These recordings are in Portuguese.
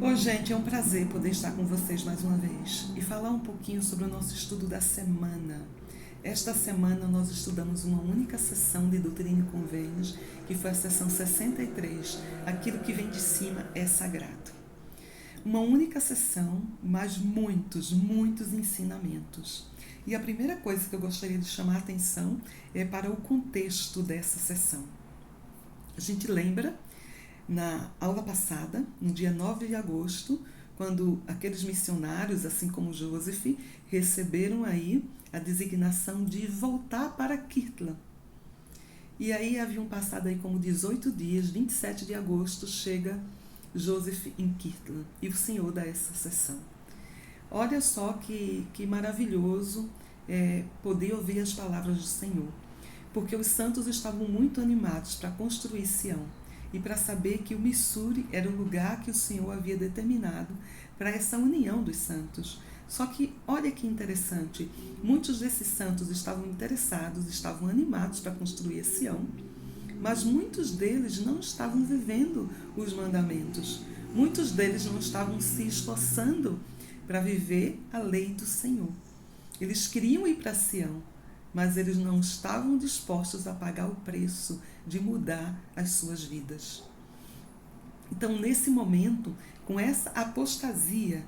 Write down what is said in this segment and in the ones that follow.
Oi, gente, é um prazer poder estar com vocês mais uma vez e falar um pouquinho sobre o nosso estudo da semana. Esta semana nós estudamos uma única sessão de Doutrina e Convênios, que foi a sessão 63, Aquilo que vem de cima é sagrado. Uma única sessão, mas muitos ensinamentos. E a primeira coisa que eu gostaria de chamar a atenção é para o contexto dessa sessão. A gente lembra, na aula passada, no dia 9 de agosto, quando aqueles missionários, assim como Joseph, receberam aí a designação de voltar para Kirtland. E aí haviam passado aí como 18 dias, 27 de agosto, chega Joseph em Kirtland e o Senhor dá essa sessão. Olha só que maravilhoso poder ouvir as palavras do Senhor, porque os santos estavam muito animados para construir Sião e para saber que o Missouri era o lugar que o Senhor havia determinado para essa união dos santos. Só que, olha que interessante, muitos desses santos estavam interessados, estavam animados para construir Sião, mas muitos deles não estavam vivendo os mandamentos. Muitos deles não estavam se esforçando para viver a lei do Senhor. Eles queriam ir para Sião, mas eles não estavam dispostos a pagar o preço de mudar as suas vidas. Então, nesse momento, com essa apostasia,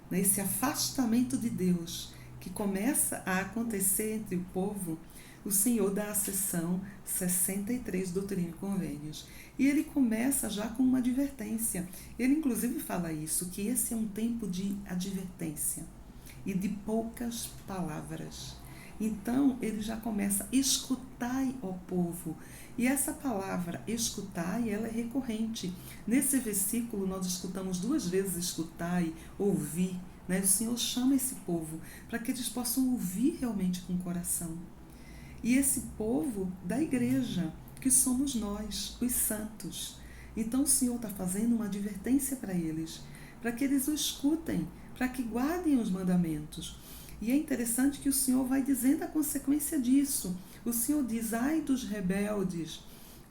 esse afastamento de Deus que começa a acontecer entre o povo, o Senhor dá a sessão 63 Doutrina e Convênios. E ele começa já com uma advertência. Ele inclusive fala isso, que esse é um tempo de advertência e de poucas palavras. Então, ele já começa, escutai, ó povo. E essa palavra, escutai, ela é recorrente. Nesse versículo, nós escutamos 2 vezes escutai, ouvir. Né? O Senhor chama esse povo para que eles possam ouvir realmente com o coração. E esse povo da igreja, que somos nós, os santos. Então, o Senhor está fazendo uma advertência para eles, para que eles o escutem, para que guardem os mandamentos. E é interessante que o Senhor vai dizendo a consequência disso. O Senhor diz, ai dos rebeldes,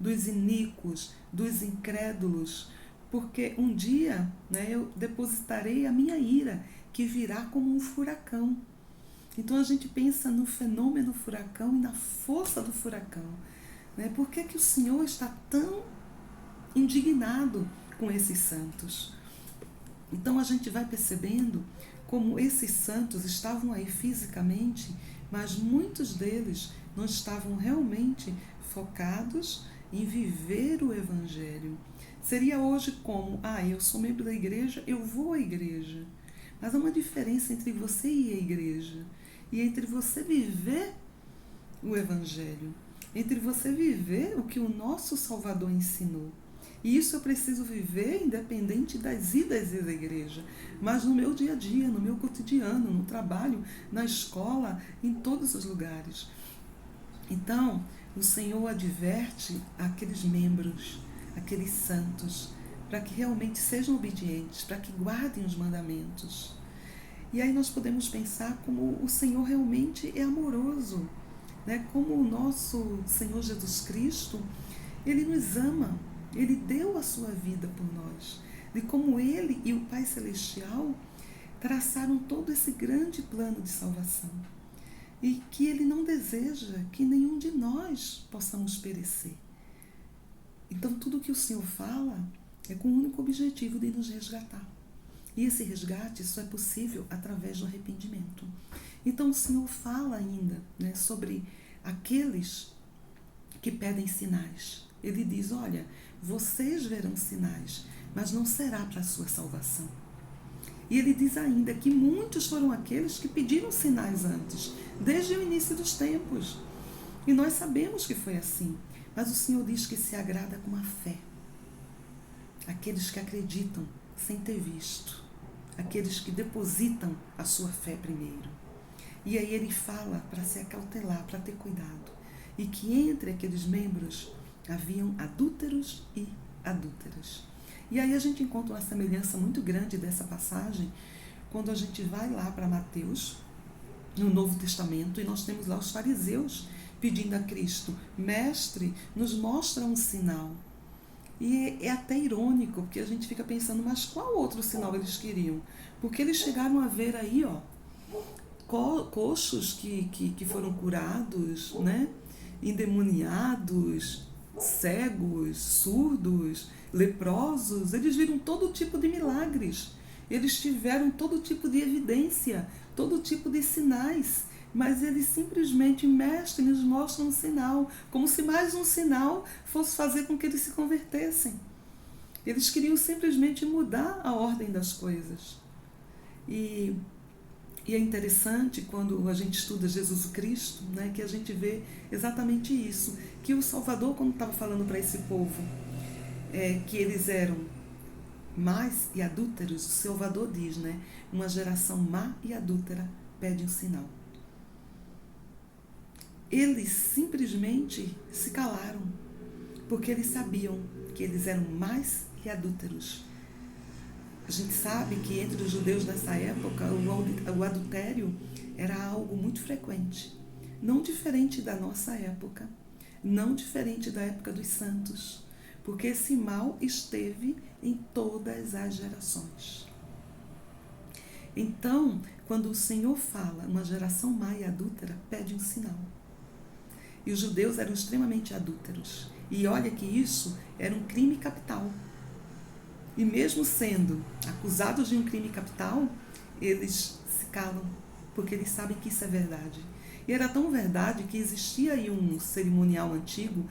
dos iníquos, dos incrédulos, porque um dia eu depositarei a minha ira, que virá como um furacão. Então a gente pensa no fenômeno furacão e na força do furacão. Por que que o Senhor está tão indignado com esses santos? Então a gente vai percebendo como esses santos estavam aí fisicamente, mas muitos deles não estavam realmente focados em viver o Evangelho. Seria hoje como, eu sou membro da igreja, eu vou à igreja. Mas há uma diferença entre você e a igreja, e entre você viver o Evangelho, entre você viver o que o nosso Salvador ensinou. E isso eu preciso viver independente das idas à igreja, mas no meu dia a dia, no meu cotidiano, no trabalho, na escola, em todos os lugares. Então, o Senhor adverte aqueles membros, aqueles santos, para que realmente sejam obedientes, para que guardem os mandamentos. E aí nós podemos pensar como o Senhor realmente é amoroso, como o nosso Senhor Jesus Cristo, Ele nos ama. Ele deu a sua vida por nós. De como Ele e o Pai Celestial traçaram todo esse grande plano de salvação. E que Ele não deseja que nenhum de nós possamos perecer. Então tudo que o Senhor fala é com o único objetivo de nos resgatar. E esse resgate só é possível através do arrependimento. Então o Senhor fala ainda sobre aqueles que pedem sinais. Ele diz, olha, vocês verão sinais, mas não será para a sua salvação. E ele diz ainda que muitos foram aqueles que pediram sinais antes, desde o início dos tempos. E nós sabemos que foi assim. Mas o Senhor diz que se agrada com a fé. Aqueles que acreditam sem ter visto. Aqueles que depositam a sua fé primeiro. E aí ele fala para se acautelar, para ter cuidado. E que entre aqueles membros haviam adúlteros e adúlteras. E aí a gente encontra uma semelhança muito grande dessa passagem quando a gente vai lá para Mateus, no Novo Testamento, e nós temos lá os fariseus pedindo a Cristo, mestre, nos mostra um sinal. E é até irônico, porque a gente fica pensando, mas qual outro sinal eles queriam? Porque eles chegaram a ver aí, ó, coxos que foram curados, né? Endemoniados, cegos, surdos, leprosos, eles viram todo tipo de milagres, eles tiveram todo tipo de evidência, todo tipo de sinais, mas eles simplesmente, mestre, nos mostram um sinal, como se mais um sinal fosse fazer com que eles se convertessem. Eles queriam simplesmente mudar a ordem das coisas. E é interessante quando a gente estuda Jesus Cristo, né, que a gente vê exatamente isso, que o Salvador, quando estava falando para esse povo, que eles eram más e adúlteros, o Salvador diz, né, uma geração má e adúltera pede um sinal. Eles simplesmente se calaram, porque eles sabiam que eles eram más e adúlteros. A gente sabe que entre os judeus dessa época o adultério era algo muito frequente, não diferente da nossa época, não diferente da época dos santos, porque esse mal esteve em todas as gerações. Então, quando o Senhor fala uma geração má e adúltera, pede um sinal. E os judeus eram extremamente adúlteros. E olha que isso era um crime capital. E mesmo sendo acusados de um crime capital, eles se calam, porque eles sabem que isso é verdade. E era tão verdade que existia aí um cerimonial antigo,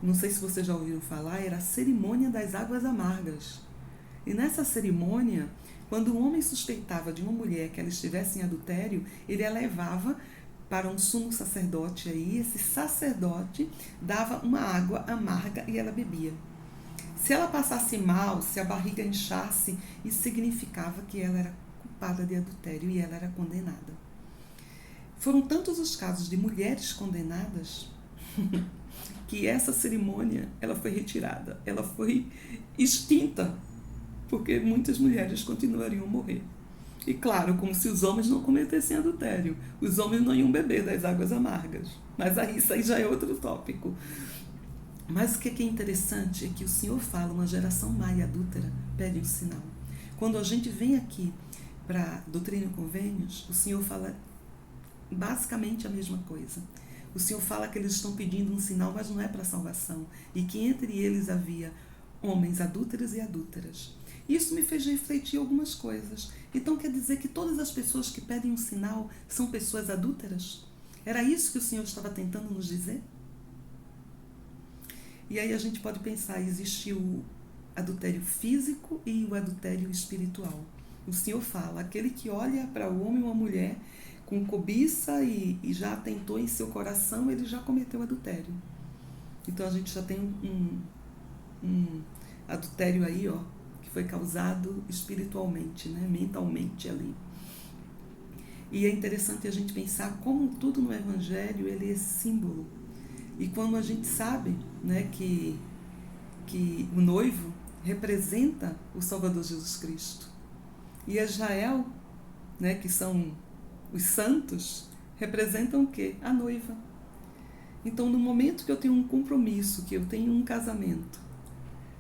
não sei se vocês já ouviram falar, era a cerimônia das águas amargas. E nessa cerimônia, quando um homem suspeitava de uma mulher que ela estivesse em adultério, ele a levava para um sumo sacerdote aí, esse sacerdote dava uma água amarga e ela bebia. Se ela passasse mal, se a barriga inchasse, isso significava que ela era culpada de adultério e ela era condenada. Foram tantos os casos de mulheres condenadas que essa cerimônia ela foi retirada, ela foi extinta, porque muitas mulheres continuariam a morrer. E claro, como se os homens não cometessem adultério, os homens não iam beber das águas amargas. Mas aí, isso aí já é outro tópico. Mas o que é interessante é que o Senhor fala, uma geração má e adúltera pede um sinal. Quando a gente vem aqui para Doutrina e Convênios, o Senhor fala basicamente a mesma coisa. O Senhor fala que eles estão pedindo um sinal, mas não é para salvação. E que entre eles havia homens adúlteros e adúlteras. Isso me fez refletir algumas coisas. Então quer dizer que todas as pessoas que pedem um sinal são pessoas adúlteras? Era isso que o Senhor estava tentando nos dizer? E aí a gente pode pensar, existe o adultério físico e o adultério espiritual. O Senhor fala, aquele que olha para o homem ou a mulher com cobiça e já atentou em seu coração, ele já cometeu adultério. Então a gente já tem um adultério aí, ó, que foi causado espiritualmente, né, mentalmente ali. E é interessante a gente pensar como tudo no Evangelho ele é símbolo. E quando a gente sabe, né, que o noivo representa o Salvador Jesus Cristo. E Israel, né, que são os santos, representam o quê? A noiva. Então, no momento que eu tenho um compromisso, que eu tenho um casamento,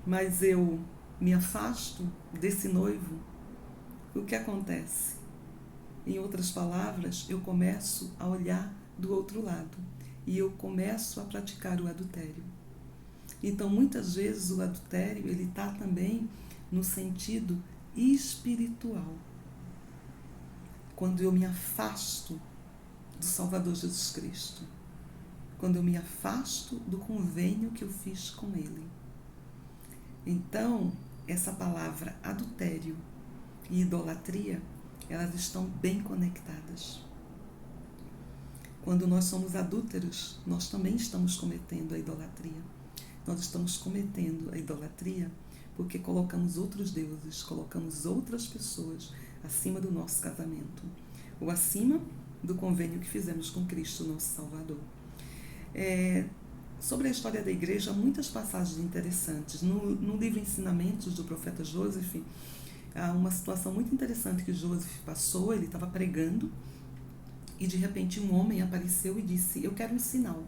mas eu me afasto desse noivo, o que acontece? Em outras palavras, eu começo a olhar do outro lado e eu começo a praticar o adultério. Então, muitas vezes o adultério ele está também no sentido espiritual. Quando eu me afasto do Salvador Jesus Cristo, quando eu me afasto do convênio que eu fiz com Ele. Então, essa palavra adultério e idolatria, elas estão bem conectadas. Quando nós somos adúlteros, nós também estamos cometendo a idolatria. Nós estamos cometendo a idolatria porque colocamos outros deuses, colocamos outras pessoas acima do nosso casamento, ou acima do convênio que fizemos com Cristo, nosso Salvador. Sobre a história da igreja, há muitas passagens interessantes. No livro Ensinamentos do profeta Joseph, há uma situação muito interessante que Joseph passou. Ele estava pregando e de repente um homem apareceu e disse: eu quero um sinal.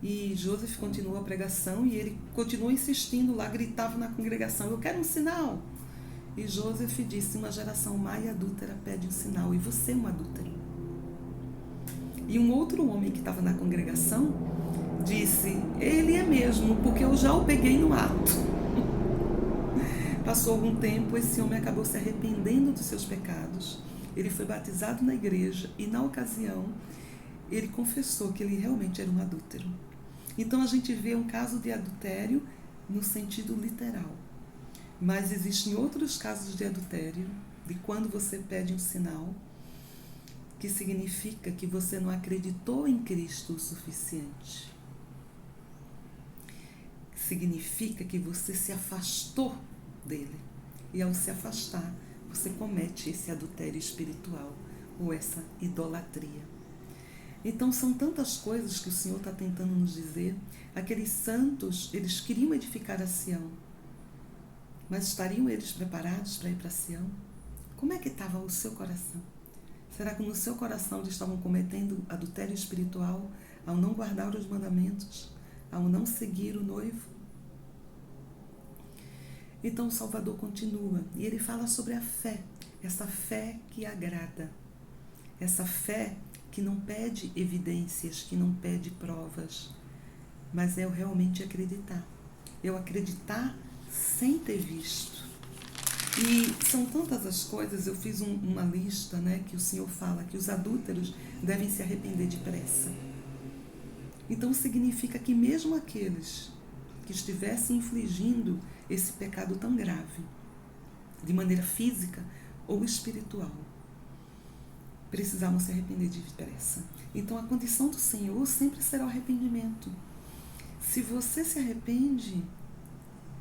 E Joseph continua a pregação e ele continua insistindo lá, gritava na congregação: eu quero um sinal. E Joseph disse: uma geração má e adúltera pede um sinal, e você é um adúltero. E um outro homem que estava na congregação disse: ele é mesmo, porque eu já o peguei no ato. Passou algum tempo, esse homem acabou se arrependendo dos seus pecados. Ele foi batizado na igreja e, na ocasião, ele confessou que ele realmente era um adúltero. Então a gente vê um caso de adultério no sentido literal. Mas existem outros casos de adultério, de quando você pede um sinal, que significa que você não acreditou em Cristo o suficiente. Significa que você se afastou dele. E ao se afastar, você comete esse adultério espiritual ou essa idolatria. Então são tantas coisas que o Senhor está tentando nos dizer. Aqueles santos, eles queriam edificar a Sião, mas estariam eles preparados para ir para Sião? Como é que estava o seu coração? Será que no seu coração eles estavam cometendo adultério espiritual ao não guardar os mandamentos, ao não seguir o noivo? Então o Salvador continua e ele fala sobre a fé, essa fé que agrada, essa fé que não pede evidências, que não pede provas, mas é eu realmente acreditar. Eu acreditar sem ter visto. E são tantas as coisas, eu fiz uma lista, né, que o Senhor fala que os adúlteros devem se arrepender depressa. Então significa que mesmo aqueles que estivessem infligindo esse pecado tão grave, de maneira física ou espiritual, precisavam se arrepender depressa. Então a condição do Senhor sempre será o arrependimento. Se você se arrepende,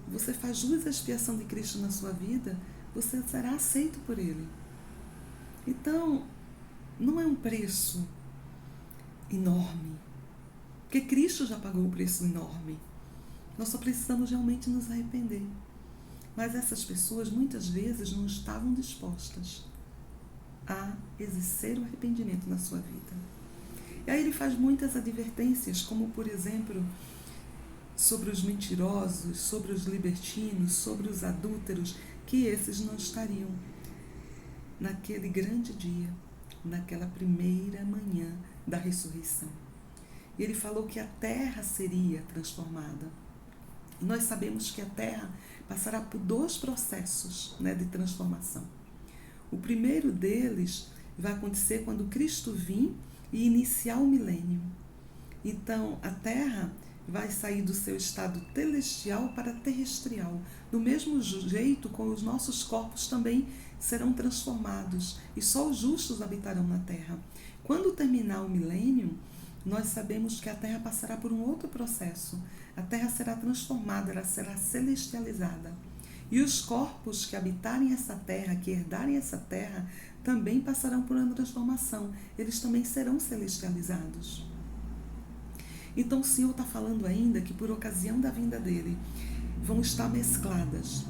você faz jus à expiação de Cristo na sua vida, você será aceito por Ele. Então, não é um preço enorme, porque Cristo já pagou um preço enorme. Nós só precisamos realmente nos arrepender. Mas essas pessoas muitas vezes não estavam dispostas a exercer o arrependimento na sua vida. E aí ele faz muitas advertências, como por exemplo, sobre os mentirosos, sobre os libertinos, sobre os adúlteros, que esses não estariam naquele grande dia, naquela primeira manhã da ressurreição. E ele falou que a terra seria transformada. E nós sabemos que a terra passará por 2 processos, né, de transformação. O primeiro deles vai acontecer quando Cristo vir e iniciar o milênio. Então, a terra vai sair do seu estado celestial para terrestrial. Do mesmo jeito, com os nossos corpos também serão transformados e só os justos habitarão na terra. Quando terminar o milênio, nós sabemos que a terra passará por um outro processo. A terra será transformada, ela será celestializada. E os corpos que habitarem essa terra, que herdarem essa terra, também passarão por uma transformação. Eles também serão celestializados. Então o Senhor está falando ainda que por ocasião da vinda dele vão estar mescladas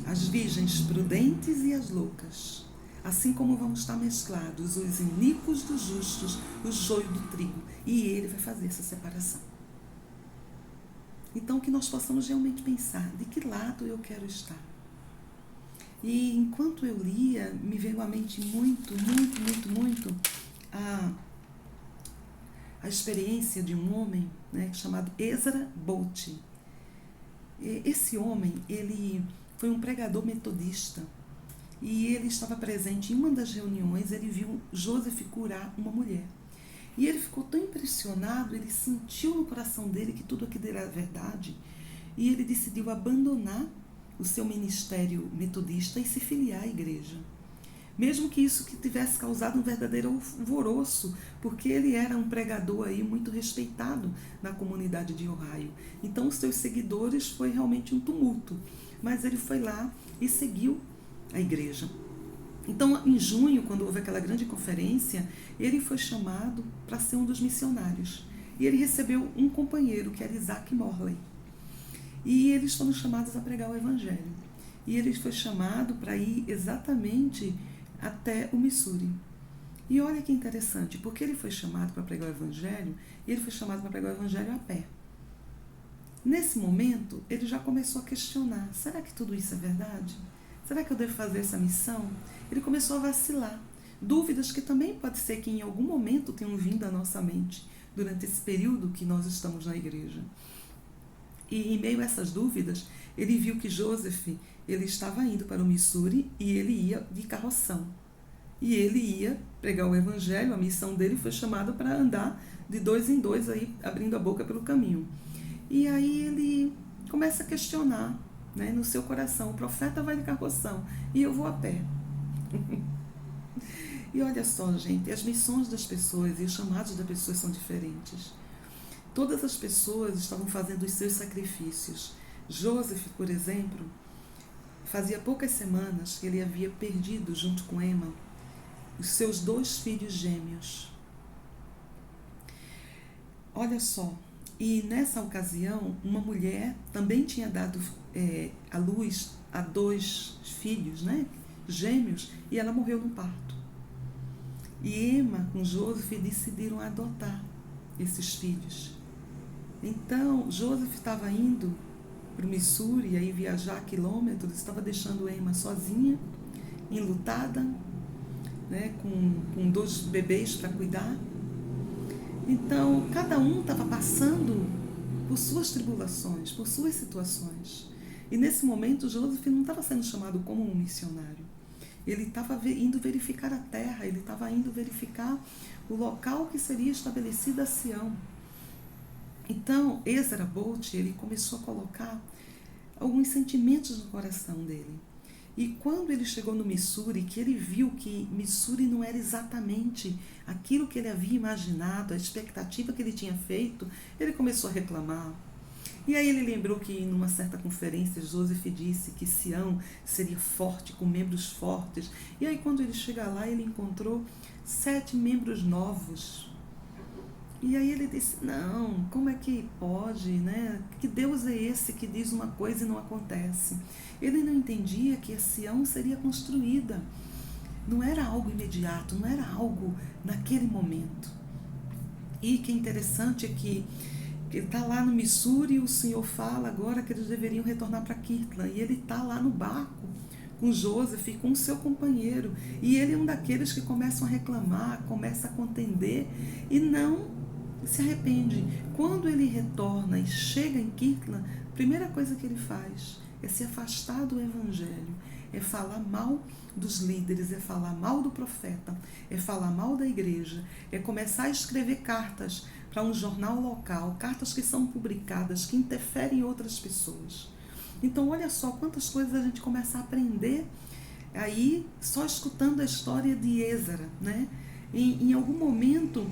as virgens prudentes e as loucas, assim como vão estar mesclados os iníquos dos justos, o joio do trigo, e ele vai fazer essa separação. Então que nós possamos realmente pensar, de que lado eu quero estar? E enquanto eu lia, me veio à mente muito a experiência de um homem, né, chamado Ezra Bolt. Esse homem, ele foi um pregador metodista e ele estava presente em uma das reuniões, ele viu Joseph curar uma mulher. E ele ficou tão impressionado, ele sentiu no coração dele que tudo aquilo era verdade, e ele decidiu abandonar o seu ministério metodista e se filiar à igreja. Mesmo que isso que tivesse causado um verdadeiro alvoroço, porque ele era um pregador aí muito respeitado na comunidade de Ohio. Então os seus seguidores foi realmente um tumulto, mas ele foi lá e seguiu a igreja. Então, em junho, quando houve aquela grande conferência, ele foi chamado para ser um dos missionários. E ele recebeu um companheiro, que era Isaac Morley. E eles foram chamados a pregar o Evangelho. E ele foi chamado para ir exatamente até o Missouri. E olha que interessante, porque ele foi chamado para pregar o Evangelho, e ele foi chamado para pregar o Evangelho a pé. Nesse momento, ele já começou a questionar: será que tudo isso é verdade? Será que eu devo fazer essa missão? Ele começou a vacilar. Dúvidas que também pode ser que em algum momento tenham vindo à nossa mente durante esse período que nós estamos na igreja. E em meio a essas dúvidas, ele viu que Joseph, ele estava indo para o Missouri e ele ia de carroção. E ele ia pregar o evangelho, a missão dele foi chamada para andar de 2 em 2, aí, abrindo a boca pelo caminho. E aí ele começa a questionar, né, no seu coração: o profeta vai de carroção e eu vou a pé. E olha só, gente, as missões das pessoas e os chamados das pessoas são diferentes. Todas as pessoas estavam fazendo os seus sacrifícios. Joseph, por exemplo, fazia poucas semanas que ele havia perdido, junto com Emma, os seus 2 filhos gêmeos. Olha só, e nessa ocasião, uma mulher também tinha dado à luz a 2 filhos, né, gêmeos, e ela morreu no parto. E Emma com Joseph decidiram adotar esses filhos. Então, Joseph estava indo para o Missouri, aí viajar quilômetros, estava deixando Emma sozinha, enlutada, né, com 2 bebês para cuidar. Então, cada um estava passando por suas tribulações, por suas situações. E nesse momento, Joseph não estava sendo chamado como um missionário. Ele estava indo verificar a terra, ele estava indo verificar o local que seria estabelecida a Sião. Então, Ezra Bolt, ele começou a colocar alguns sentimentos no coração dele. E quando ele chegou no Missouri, que ele viu que Missouri não era exatamente aquilo que ele havia imaginado, a expectativa que ele tinha feito, ele começou a reclamar. E aí ele lembrou que numa certa conferência Joseph disse que Sião seria forte, com membros fortes. E aí quando ele chega lá, ele encontrou 7 membros novos. E aí ele disse: não, como é que pode, né? Que Deus é esse que diz uma coisa e não acontece? Ele não entendia que a Sião seria construída. Não era algo imediato, não era algo naquele momento. E que interessante é que ele está lá no Missouri e o Senhor fala agora que eles deveriam retornar para Kirtland. E ele está lá no barco com Joseph e com o seu companheiro. E ele é um daqueles que começam a reclamar, começa a contender e não se arrepende. Quando ele retorna e chega em Kirtland, a primeira coisa que ele faz é se afastar do evangelho, é falar mal dos líderes, é falar mal do profeta, é falar mal da igreja, é começar a escrever cartas para um jornal local, cartas que são publicadas, que interferem em outras pessoas. Então olha só quantas coisas a gente começa a aprender aí só escutando a história de Ezra, né? Em algum momento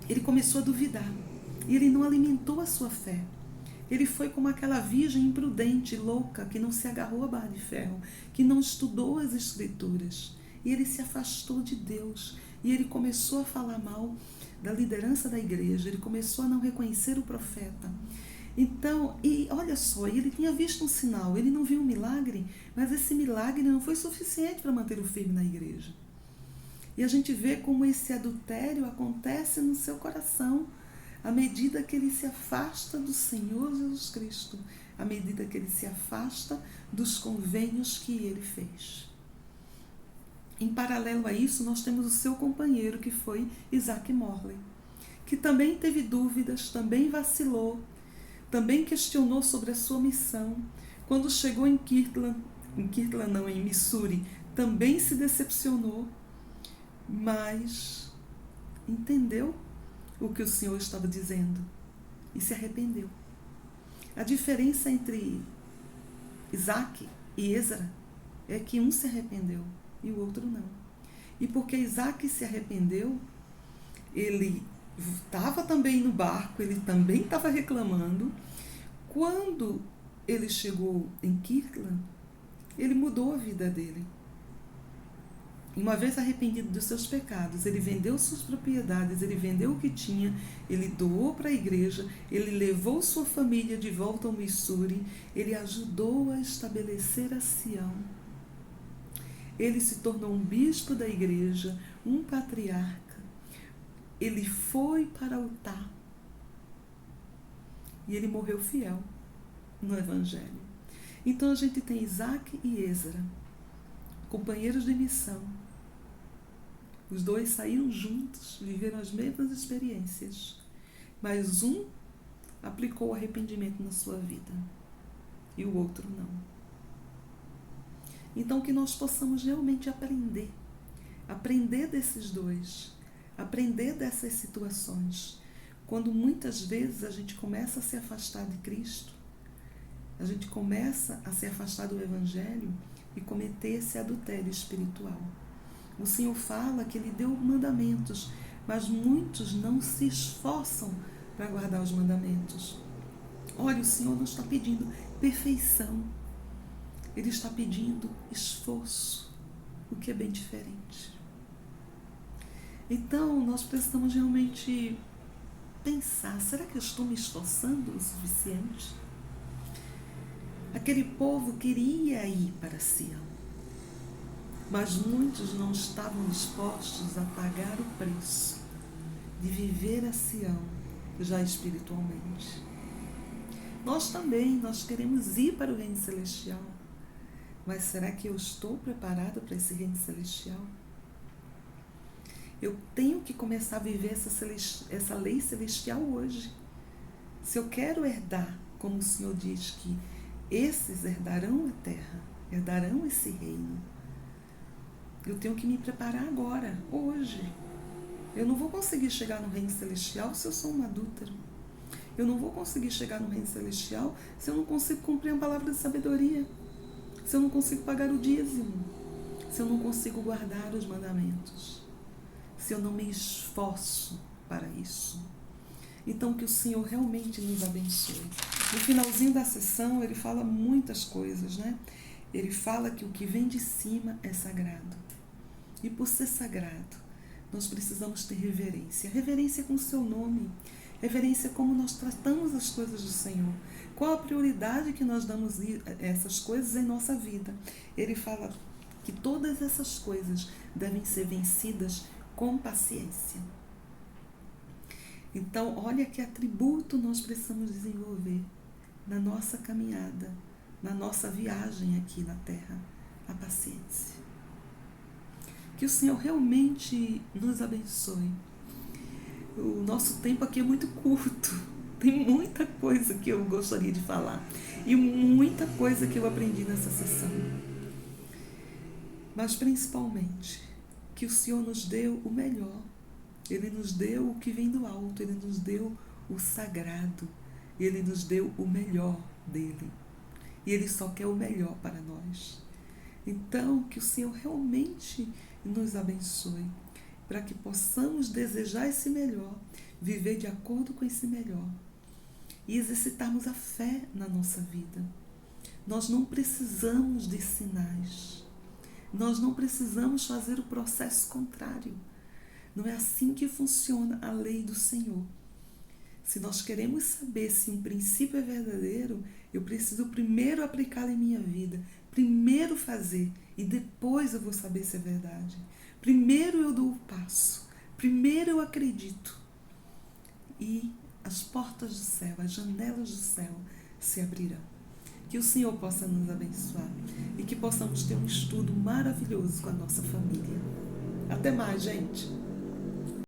ele começou a duvidar e ele não alimentou a sua fé. Ele foi como aquela virgem imprudente, louca, que não se agarrou à barra de ferro, que não estudou as escrituras. E ele se afastou de Deus. E ele começou a falar mal da liderança da igreja. Ele começou a não reconhecer o profeta. Então, e olha só, ele tinha visto um sinal. Ele não viu um milagre, mas esse milagre não foi suficiente para manter o firme na igreja. E a gente vê como esse adultério acontece no seu coração, à medida que ele se afasta do Senhor Jesus Cristo, à medida que ele se afasta dos convênios que ele fez. Em paralelo a isso, nós temos o seu companheiro, que foi Isaac Morley, que também teve dúvidas, também vacilou, também questionou sobre a sua missão. Quando chegou em Missouri, também se decepcionou, mas entendeu o que o Senhor estava dizendo e se arrependeu. A diferença entre Isaac e Ezra é que um se arrependeu e o outro não. E porque Isaac se arrependeu, ele estava também no barco, ele também estava reclamando. Quando ele chegou em Kirtland, ele mudou a vida dele. Uma vez arrependido dos seus pecados, ele vendeu suas propriedades, ele vendeu o que tinha, ele doou para a igreja, ele levou sua família de volta ao Missouri, ele ajudou a estabelecer a Sião. Ele se tornou um bispo da igreja, um patriarca. Ele foi para Utah. E ele morreu fiel no Evangelho. Então a gente tem Isaac e Êzara, companheiros de missão. Os dois saíram juntos, viveram as mesmas experiências, mas um aplicou o arrependimento na sua vida e o outro não. Então que nós possamos realmente aprender desses dois, aprender dessas situações. Quando muitas vezes a gente começa a se afastar de Cristo, a gente começa a se afastar do Evangelho e cometer esse adultério espiritual. O Senhor fala que Ele deu mandamentos, mas muitos não se esforçam para guardar os mandamentos. Olha, o Senhor não está pedindo perfeição. Ele está pedindo esforço, o que é bem diferente. Então, nós precisamos realmente pensar, será que eu estou me esforçando o suficiente? Aquele povo queria ir para Sião, mas muitos não estavam dispostos a pagar o preço de viver a Sião já espiritualmente. Nós também, nós queremos ir para o reino celestial, mas será que eu estou preparado para esse reino celestial? Eu tenho que começar a viver essa lei celestial hoje. Se eu quero herdar, como o Senhor diz que esses herdarão a terra, herdarão esse reino, eu tenho que me preparar agora, hoje. Eu não vou conseguir chegar no reino celestial se eu sou uma adúltera. Eu não vou conseguir chegar no reino celestial se eu não consigo cumprir a palavra de sabedoria, se eu não consigo pagar o dízimo, se eu não consigo guardar os mandamentos, se eu não me esforço para isso. Então, que o Senhor realmente nos abençoe. No finalzinho da sessão, ele fala muitas coisas, né? Ele fala que o que vem de cima é sagrado. E por ser sagrado, nós precisamos ter reverência. Reverência com o seu nome. Reverência como nós tratamos as coisas do Senhor. Qual a prioridade que nós damos a essas coisas em nossa vida? Ele fala que todas essas coisas devem ser vencidas com paciência. Então, olha que atributo nós precisamos desenvolver na nossa caminhada, na nossa viagem aqui na Terra, a paciência. Que o Senhor realmente nos abençoe. O nosso tempo aqui é muito curto, tem muita coisa que eu gostaria de falar e muita coisa que eu aprendi nessa sessão. Mas principalmente, que o Senhor nos deu o melhor. Ele nos deu o que vem do alto, Ele nos deu o sagrado, Ele nos deu o melhor dEle. E Ele só quer o melhor para nós. Então, que o Senhor realmente nos abençoe, para que possamos desejar esse melhor, viver de acordo com esse melhor e exercitarmos a fé na nossa vida. Nós não precisamos de sinais, nós não precisamos fazer o processo contrário. Não é assim que funciona a lei do Senhor. Se nós queremos saber se um princípio é verdadeiro, eu preciso primeiro aplicá-lo em minha vida, primeiro fazer e depois eu vou saber se é verdade. Primeiro eu dou o passo, primeiro eu acredito e as portas do céu, as janelas do céu se abrirão. Que o Senhor possa nos abençoar e que possamos ter um estudo maravilhoso com a nossa família. Até mais, gente!